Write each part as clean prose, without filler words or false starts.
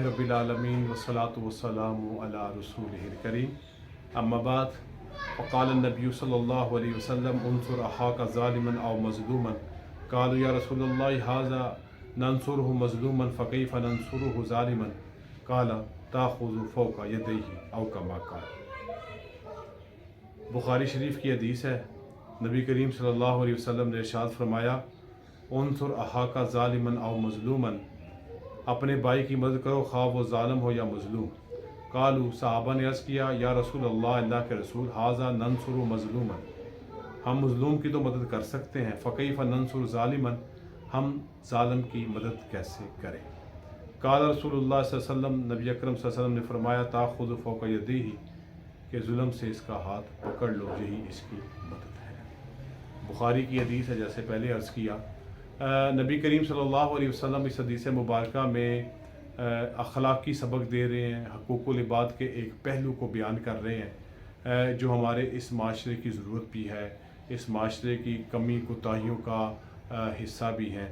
رب العالمین والصلاة والسلام علی رسولہ الکریم اما بعد فقال النبی صلی اللہ علیہ وسلم انصر اخاک ظالما او مظلوما قالوا یا رسول اللہ ھذا ننصره مظلوما فکیف ننصره ظالما قال تاخذ فوق یدیہ او کما قال۔ بخاری شریف کی حدیث ہے، نبی کریم صلی اللہ علیہ وسلم نے ارشاد فرمایا انصر اخاک ظالما او مظلوما، اپنے بھائی کی مدد کرو خواہ وہ ظالم ہو یا مظلوم۔ قالوا صحابہ نے عرض کیا یا رسول اللہ، اللہ کے رسول، ھذا ننصر مظلوما، ہم مظلوم کی تو مدد کر سکتے ہیں، فکیف ننصر ظالما، ہم ظالم کی مدد کیسے کریں؟ قال رسول اللہ صلی اللہ علیہ وسلم، نبی اکرم صلی اللہ علیہ وسلم نے فرمایا تاخذ فوق یدیہ، کہ ظلم سے اس کا ہاتھ پکڑ لو، یہی اس کی مدد ہے۔ بخاری کی حدیث ہے، جیسے پہلے عرض کیا، نبی کریم صلی اللہ علیہ وسلم اس حدیث مبارکہ میں اخلاقی سبق دے رہے ہیں، حقوق العباد کے ایک پہلو کو بیان کر رہے ہیں جو ہمارے اس معاشرے کی ضرورت بھی ہے، اس معاشرے کی کمی کوتاہیوں کا حصہ بھی ہے۔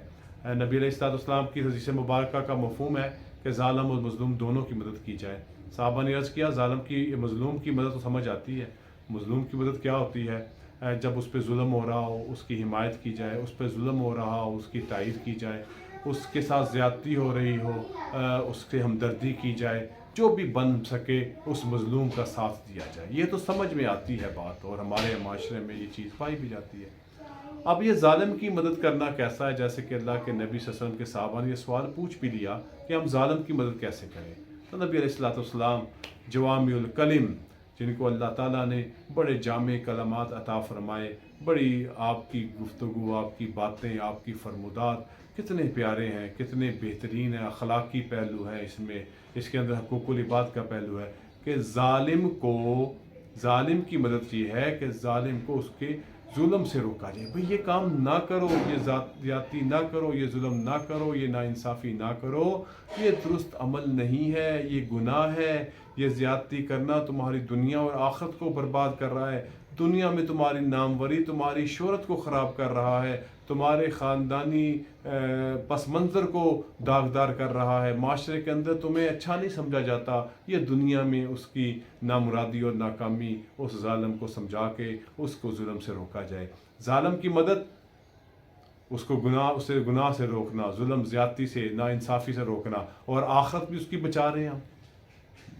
نبی علیہ السلام کی حدیث مبارکہ کا مفہوم ہے کہ ظالم اور مظلوم دونوں کی مدد کی جائے۔ صحابہ نے عرض کیا ظالم کی مظلوم کی مدد تو سمجھ آتی ہے، مظلوم کی مدد کیا ہوتی ہے؟ جب اس پہ ظلم ہو رہا ہو اس کی حمایت کی جائے، اس پہ ظلم ہو رہا ہو اس کی تائید کی جائے، اس کے ساتھ زیادتی ہو رہی ہو اس سے ہمدردی کی جائے، جو بھی بن سکے اس مظلوم کا ساتھ دیا جائے۔ یہ تو سمجھ میں آتی ہے بات، اور ہمارے معاشرے میں یہ چیز پائی بھی جاتی ہے۔ اب یہ ظالم کی مدد کرنا کیسا ہے؟ جیسے کہ اللہ کے نبی صلی اللہ علیہ وسلم کے صحابہ نے یہ سوال پوچھ بھی لیا کہ ہم ظالم کی مدد کیسے کریں، تو نبی علیہ السلام جوامع الکلم، جن کو اللہ تعالیٰ نے بڑے جامع کلمات عطا فرمائے، بڑی آپ کی گفتگو، آپ کی باتیں، آپ کی فرمودات کتنے پیارے ہیں، کتنے بہترین ہیں، اخلاقی پہلو ہے اس میں، اس کے اندر حقوق العباد کا پہلو ہے کہ ظالم کی مدد یہ ہے کہ ظالم کو اس کے ظلم سے روکا جائے۔ بھئی یہ کام نہ کرو، یہ زیادتی نہ کرو، یہ ظلم نہ کرو، یہ ناانصافی نہ کرو، یہ درست عمل نہیں ہے، یہ گناہ ہے، یہ زیادتی کرنا تمہاری دنیا اور آخرت کو برباد کر رہا ہے، دنیا میں تمہاری ناموری، تمہاری شہرت کو خراب کر رہا ہے، تمہارے خاندانی پس منظر کو داغدار کر رہا ہے، معاشرے کے اندر تمہیں اچھا نہیں سمجھا جاتا، یہ دنیا میں اس کی نامرادی اور ناکامی اس ظالم کو سمجھا کے اس کو ظلم سے روکا جائے۔ ظالم کی مدد اسے گناہ سے روکنا، ظلم زیادتی سے، ناانصافی سے روکنا، اور آخرت بھی اس کی بچا رہے ہیں ہم۔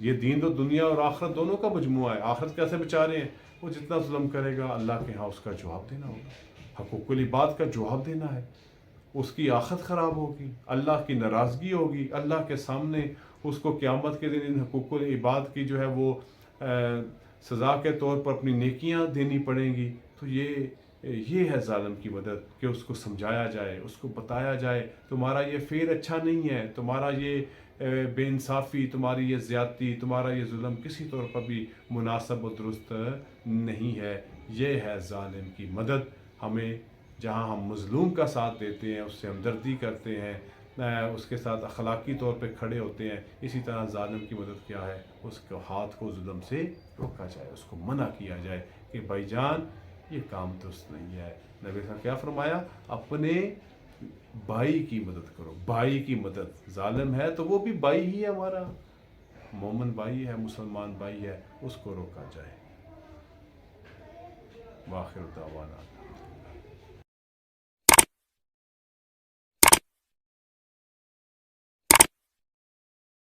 یہ دین تو دنیا اور آخرت دونوں کا مجموعہ ہے۔ آخرت کیسے بچا رہے ہیں؟ وہ جتنا ظلم کرے گا اللہ کے ہاں اس کا جواب دینا ہوگا، حقوق العباد کا جواب دینا ہے، اس کی آخرت خراب ہوگی، اللہ کی ناراضگی ہوگی، اللہ کے سامنے اس کو قیامت کے دن ان حقوق العباد کی جو ہے وہ سزا کے طور پر اپنی نیکیاں دینی پڑیں گی۔ تو یہ ہے ظالم کی مدد کہ اس کو سمجھایا جائے، اس کو بتایا جائے تمہارا یہ فعل اچھا نہیں ہے، تمہارا یہ بے انصافی، تمہاری یہ زیادتی، تمہارا یہ ظلم کسی طور پر بھی مناسب و درست نہیں ہے۔ یہ ہے ظالم کی مدد۔ ہمیں جہاں ہم مظلوم کا ساتھ دیتے ہیں، اس سے ہمدردی کرتے ہیں، اس کے ساتھ اخلاقی طور پہ کھڑے ہوتے ہیں، اسی طرح ظالم کی مدد کیا ہے؟ اس کے ہاتھ کو ظلم سے روکا جائے، اس کو منع کیا جائے کہ بھائی جان یہ کام درست نہیں ہے۔ نبی صاحب کیا فرمایا؟ اپنے بھائی کی مدد کرو، بھائی کی مدد، ظالم ہے تو وہ بھی بھائی ہی ہے، ہمارا مومن بھائی ہے، مسلمان بھائی ہے، اس کو روکا جائے۔ وآخر دعوانا